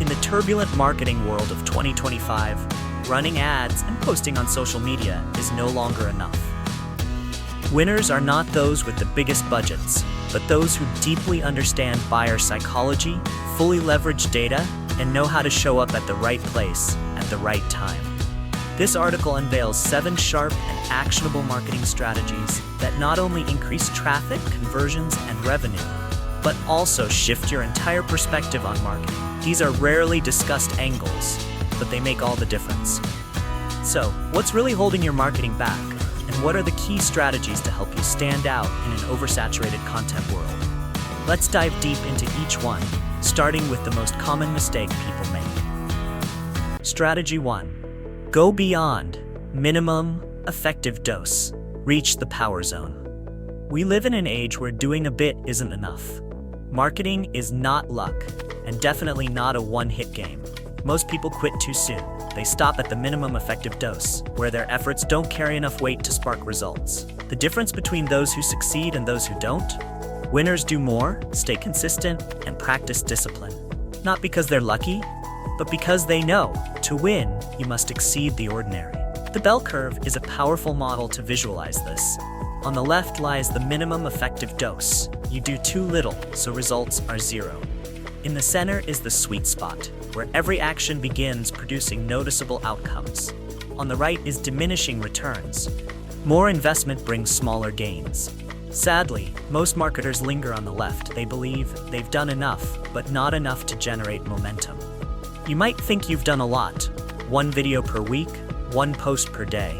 In the turbulent marketing world of 2025, running ads and posting on social media is no longer enough. Winners are not those with the biggest budgets, but those who deeply understand buyer psychology, fully leverage data, and know how to show up at the right place at the right time. This article unveils 7 sharp and actionable marketing strategies that not only increase traffic, conversions, and revenue, but also shift your entire perspective on marketing. These are rarely discussed angles, but they make all the difference. So, what's really holding your marketing back? And what are the key strategies to help you stand out in an oversaturated content world? Let's dive deep into each one, starting with the most common mistake people make. Strategy 1. Go beyond. Minimum effective dose. Reach the power zone. We live in an age where doing a bit isn't enough. Marketing is not luck, and definitely not a one-hit game. Most people quit too soon. They stop at the minimum effective dose, where their efforts don't carry enough weight to spark results. The difference between those who succeed and those who don't? Winners do more, stay consistent, and practice discipline. Not because they're lucky, but because they know, to win, you must exceed the ordinary. The bell curve is a powerful model to visualize this. On the left lies the minimum effective dose. You do too little, so results are 0. In the center is the sweet spot, where every action begins producing noticeable outcomes. On the right is diminishing returns. More investment brings smaller gains. Sadly, most marketers linger on the left. They believe they've done enough, but not enough to generate momentum. You might think you've done a lot. 1 video per week, 1 post per day.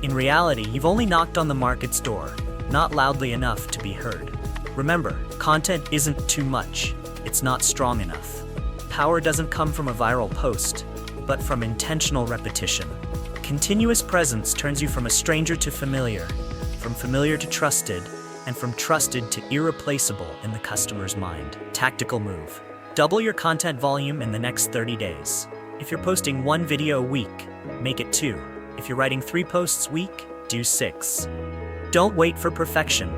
In reality, you've only knocked on the market's door, not loudly enough to be heard. Remember, content isn't too much. It's not strong enough. Power doesn't come from a viral post, but from intentional repetition. Continuous presence turns you from a stranger to familiar, from familiar to trusted, and from trusted to irreplaceable in the customer's mind. Tactical move. Double your content volume in the next 30 days. If you're posting 1 video a week, make it 2. If you're writing 3 posts a week, do 6. Don't wait for perfection.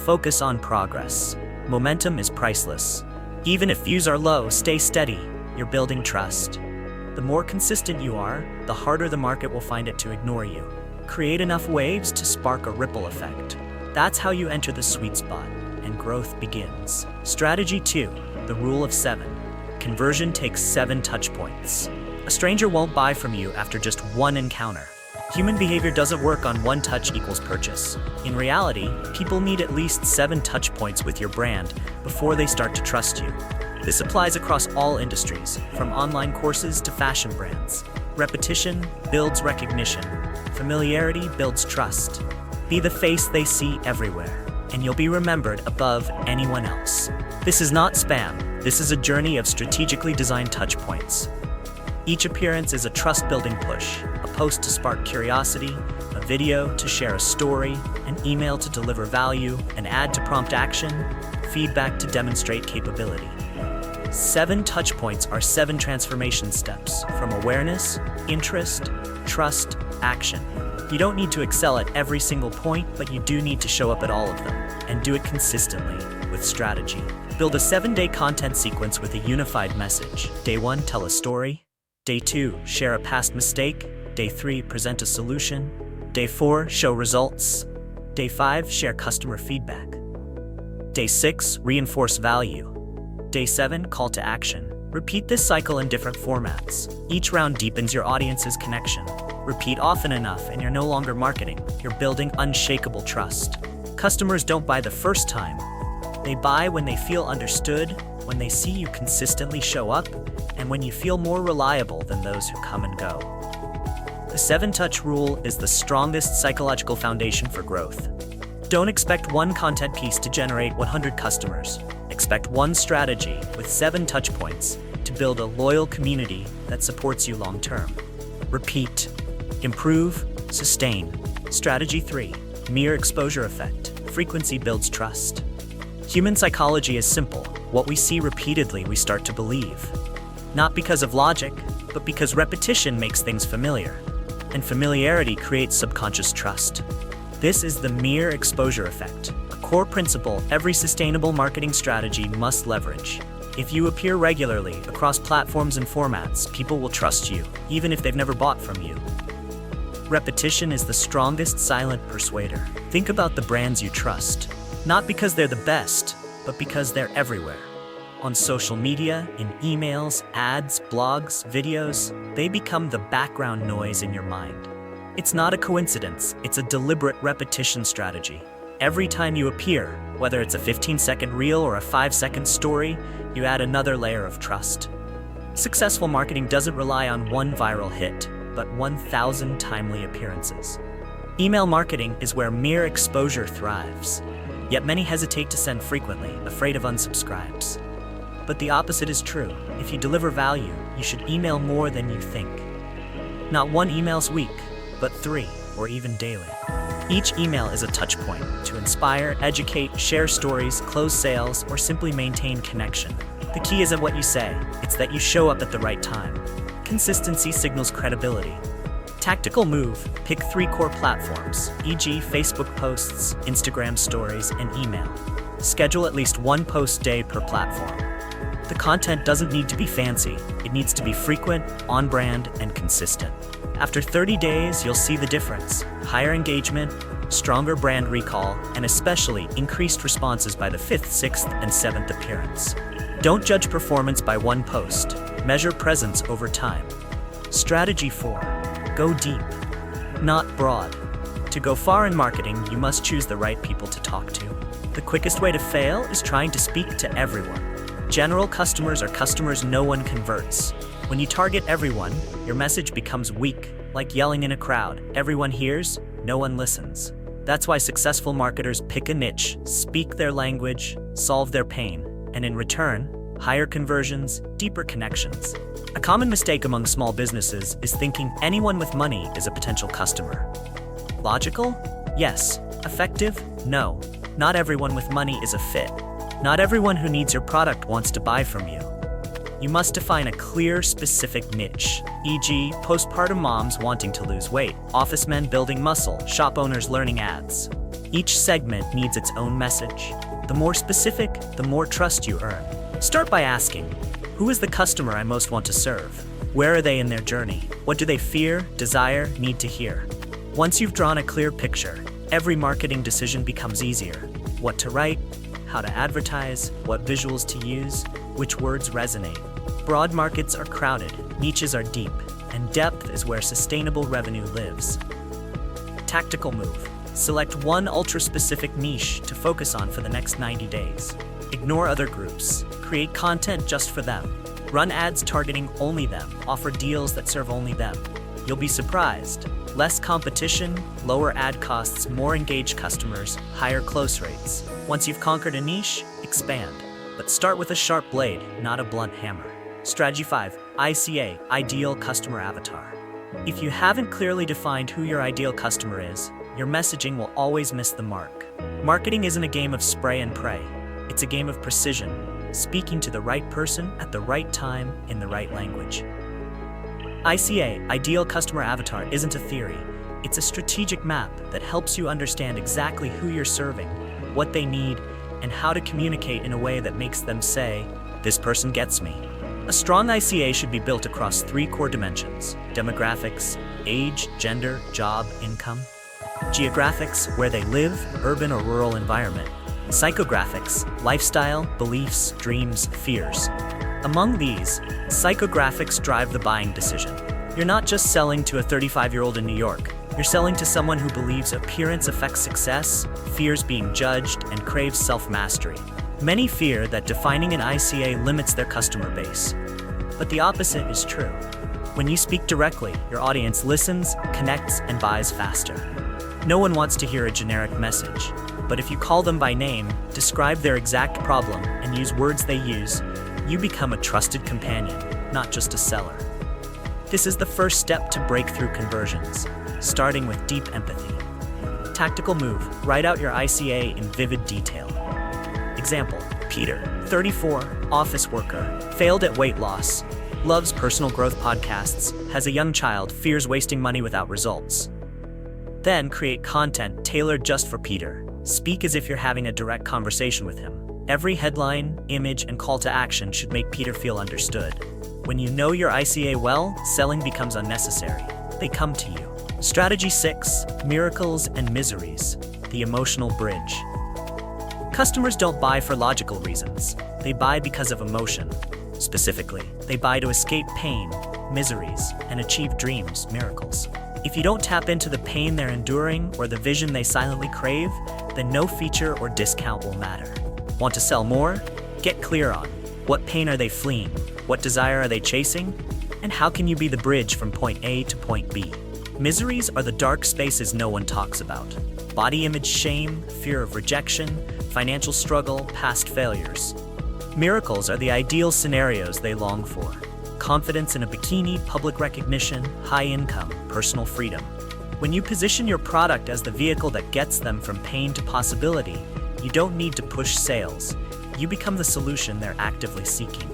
Focus on progress. Momentum is priceless. Even if views are low, stay steady. You're building trust. The more consistent you are, the harder the market will find it to ignore you. Create enough waves to spark a ripple effect. That's how you enter the sweet spot, and growth begins. Strategy 2, the rule of 7. Conversion takes 7 touch points. A stranger won't buy from you after just 1 encounter. Human behavior doesn't work on 1 touch equals purchase. In reality, people need at least 7 touch points with your brand before they start to trust you. This applies across all industries, from online courses to fashion brands. Repetition builds recognition. Familiarity builds trust. Be the face they see everywhere, and you'll be remembered above anyone else. This is not spam. This is a journey of strategically designed touch points. Each appearance is a trust-building push, a post to spark curiosity, a video to share a story, an email to deliver value, an ad to prompt action, feedback to demonstrate capability. 7 touch points are 7 transformation steps, from awareness, interest, trust, action. You don't need to excel at every single point, but you do need to show up at all of them, and do it consistently, with strategy. Build a 7-day content sequence with a unified message. Day 1, tell a story. Day 2, share a past mistake. Day 3, present a solution. Day 4, show results. Day 5, share customer feedback. Day 6, reinforce value. Day 7, call to action. Repeat this cycle in different formats. Each round deepens your audience's connection. Repeat often enough and you're no longer marketing. You're building unshakable trust. Customers don't buy the first time. They buy when they feel understood, when they see you consistently show up, and when you feel more reliable than those who come and go. The 7-touch rule is the strongest psychological foundation for growth. Don't expect 1 content piece to generate 100 customers. Expect 1 strategy with 7 touch points to build a loyal community that supports you long-term. Repeat, improve, sustain. Strategy 3, mere exposure effect. Frequency builds trust. Human psychology is simple. What we see repeatedly, we start to believe. Not because of logic, but because repetition makes things familiar. And familiarity creates subconscious trust. This is the mere exposure effect, a core principle every sustainable marketing strategy must leverage. If you appear regularly across platforms and formats, people will trust you, even if they've never bought from you. Repetition is the strongest silent persuader. Think about the brands you trust, not because they're the best, but because they're everywhere. On social media, in emails, ads, blogs, videos, they become the background noise in your mind. It's not a coincidence, it's a deliberate repetition strategy. Every time you appear, whether it's a 15-second reel or a 5-second story, you add another layer of trust. Successful marketing doesn't rely on one viral hit, but 1,000 timely appearances. Email marketing is where mere exposure thrives, yet many hesitate to send frequently, afraid of unsubscribes. But the opposite is true. If you deliver value, you should email more than you think. Not 1 email's week, but 3, or even daily. Each email is a touch point to inspire, educate, share stories, close sales, or simply maintain connection. The key isn't what you say, it's that you show up at the right time. Consistency signals credibility. Tactical move, pick 3 core platforms, e.g. Facebook posts, Instagram stories, and email. Schedule at least 1 post day per platform. The content doesn't need to be fancy, it needs to be frequent, on-brand, and consistent. After 30 days, you'll see the difference. Higher engagement, stronger brand recall, and especially increased responses by the 5th, 6th, and 7th appearance. Don't judge performance by 1 post. Measure presence over time. Strategy 4. Go deep, not broad. To go far in marketing, you must choose the right people to talk to. The quickest way to fail is trying to speak to everyone. General customers are customers no one converts. When you target everyone, your message becomes weak, like yelling in a crowd. Everyone hears, no one listens. That's why successful marketers pick a niche, speak their language, solve their pain, and in return, higher conversions, deeper connections. A common mistake among small businesses is thinking anyone with money is a potential customer. Logical? Yes. Effective? No. Not everyone with money is a fit. Not everyone who needs your product wants to buy from you. You must define a clear, specific niche, e.g., postpartum moms wanting to lose weight, office men building muscle, shop owners learning ads. Each segment needs its own message. The more specific, the more trust you earn. Start by asking, who is the customer I most want to serve? Where are they in their journey? What do they fear, desire, need to hear? Once you've drawn a clear picture, every marketing decision becomes easier. What to write, how to advertise, what visuals to use, which words resonate. Broad markets are crowded, niches are deep, and depth is where sustainable revenue lives. Tactical move. Select one ultra-specific niche to focus on for the next 90 days. Ignore other groups. Create content just for them. Run ads targeting only them. Offer deals that serve only them. You'll be surprised. Less competition, lower ad costs, more engaged customers, higher close rates. Once you've conquered a niche, expand. But start with a sharp blade, not a blunt hammer. Strategy 5. ICA, Ideal Customer Avatar. If you haven't clearly defined who your ideal customer is, your messaging will always miss the mark. Marketing isn't a game of spray and pray. It's a game of precision, speaking to the right person at the right time in the right language. ICA, Ideal Customer Avatar, isn't a theory. It's a strategic map that helps you understand exactly who you're serving, what they need, and how to communicate in a way that makes them say, "This person gets me." A strong ICA should be built across 3 core dimensions: demographics, age, gender, job, income; geographics, where they live, urban or rural environment; psychographics, lifestyle, beliefs, dreams, fears. Among these, psychographics drive the buying decision. You're not just selling to a 35-year-old in New York. You're selling to someone who believes appearance affects success, fears being judged, and craves self-mastery. Many fear that defining an ICA limits their customer base. But the opposite is true. When you speak directly, your audience listens, connects, and buys faster. No one wants to hear a generic message. But if you call them by name, describe their exact problem, and use words they use, you become a trusted companion, not just a seller. This is the first step to breakthrough conversions, starting with deep empathy. Tactical move, write out your ICA in vivid detail. Example, Peter, 34, office worker, failed at weight loss, loves personal growth podcasts, has a young child, fears wasting money without results. Then create content tailored just for Peter. Speak as if you're having a direct conversation with him. Every headline, image, and call to action should make Peter feel understood. When you know your ICA well, selling becomes unnecessary. They come to you. Strategy 6, miracles and miseries, the emotional bridge. Customers don't buy for logical reasons. They buy because of emotion. Specifically, they buy to escape pain, miseries, and achieve dreams, miracles. If you don't tap into the pain they're enduring or the vision they silently crave, then no feature or discount will matter. Want to sell more? Get clear on what pain are they fleeing, what desire are they chasing, and how can you be the bridge from point A to point B. Miseries are the dark spaces no one talks about. Body image shame, fear of rejection, financial struggle, past failures. Miracles are the ideal scenarios they long for. Confidence in a bikini, public recognition, high income, personal freedom. When you position your product as the vehicle that gets them from pain to possibility, you don't need to push sales. You become the solution they're actively seeking.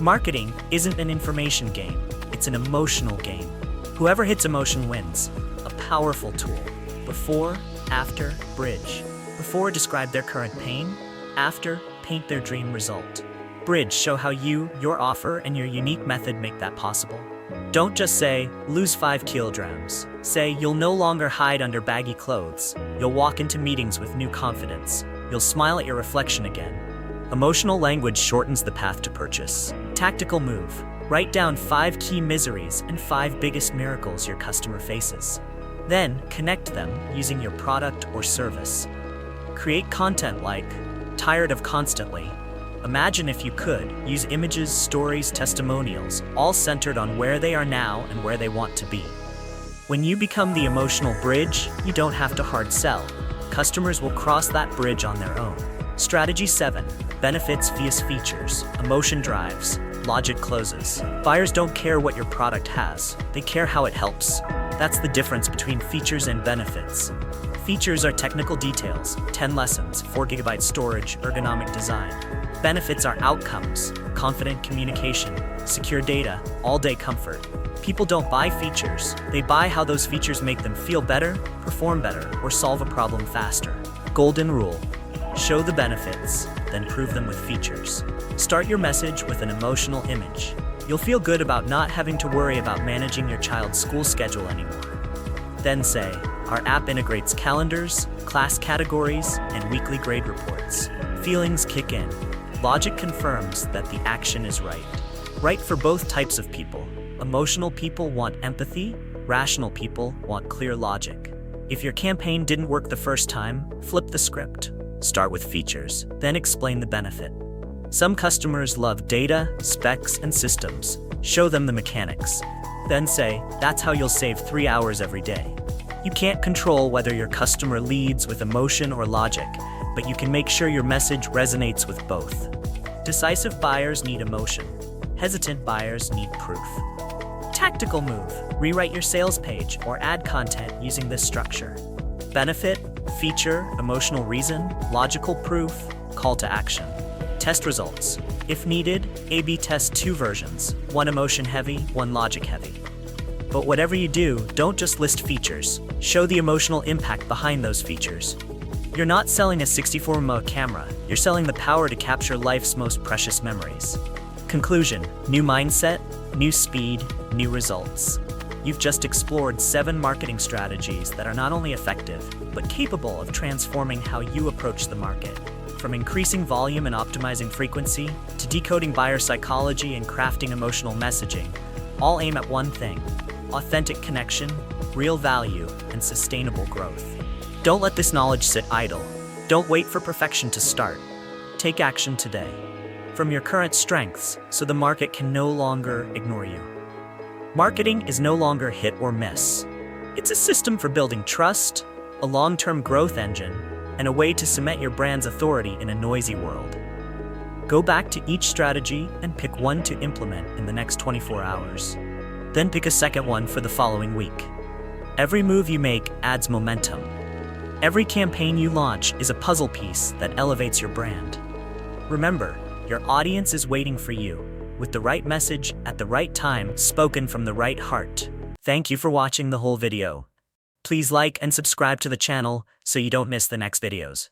Marketing isn't an information game, it's an emotional game. Whoever hits emotion wins. A powerful tool. Before, after, bridge. Before, describe their current pain. After, paint their dream result. Bridge, show how you, your offer, and your unique method make that possible. Don't just say, lose 5 kilograms. Say, you'll no longer hide under baggy clothes. You'll walk into meetings with new confidence. You'll smile at your reflection again. Emotional language shortens the path to purchase. Tactical move. Write down 5 key miseries and 5 biggest miracles your customer faces. Then, connect them using your product or service. Create content like, tired of constantly. Imagine if you could use images, stories, testimonials, all centered on where they are now and where they want to be. When you become the emotional bridge, you don't have to hard sell. Customers will cross that bridge on their own. Strategy 7, benefits via features, emotion drives, logic closes. Buyers don't care what your product has, they care how it helps. That's the difference between features and benefits. Features are technical details, 10 lessons, 4 GB storage, ergonomic design. Benefits are outcomes, confident communication, secure data, all-day comfort. People don't buy features, they buy how those features make them feel better, perform better, or solve a problem faster. Golden rule. Show the benefits, then prove them with features. Start your message with an emotional image. You'll feel good about not having to worry about managing your child's school schedule anymore. Then say, our app integrates calendars, class categories, and weekly grade reports. Feelings kick in. Logic confirms that the action is right. Right for both types of people. Emotional people want empathy, rational people want clear logic. If your campaign didn't work the first time, flip the script. Start with features, then explain the benefit. Some customers love data, specs, and systems. Show them the mechanics. Then say, that's how you'll save 3 hours every day. You can't control whether your customer leads with emotion or logic, but you can make sure your message resonates with both. Decisive buyers need emotion. Hesitant buyers need proof. Tactical move. Rewrite your sales page or add content using this structure. Benefit, feature, emotional reason, logical proof, call to action. Test results. If needed, A/B test 2 versions, one emotion heavy, one logic heavy. But whatever you do, don't just list features. Show the emotional impact behind those features. You're not selling a 64mm camera, you're selling the power to capture life's most precious memories. Conclusion, new mindset, new speed, new results. You've just explored 7 marketing strategies that are not only effective, but capable of transforming how you approach the market. From increasing volume and optimizing frequency, to decoding buyer psychology and crafting emotional messaging, all aim at one thing: authentic connection, real value, and sustainable growth. Don't let this knowledge sit idle. Don't wait for perfection to start. Take action today. From your current strengths, so the market can no longer ignore you. Marketing is no longer hit or miss. It's a system for building trust, a long-term growth engine, and a way to cement your brand's authority in a noisy world. Go back to each strategy and pick one to implement in the next 24 hours. Then pick a second one for the following week. Every move you make adds momentum. Every campaign you launch is a puzzle piece that elevates your brand. Remember, your audience is waiting for you, with the right message at the right time, spoken from the right heart. Thank you for watching the whole video. Please like and subscribe to the channel so you don't miss the next videos.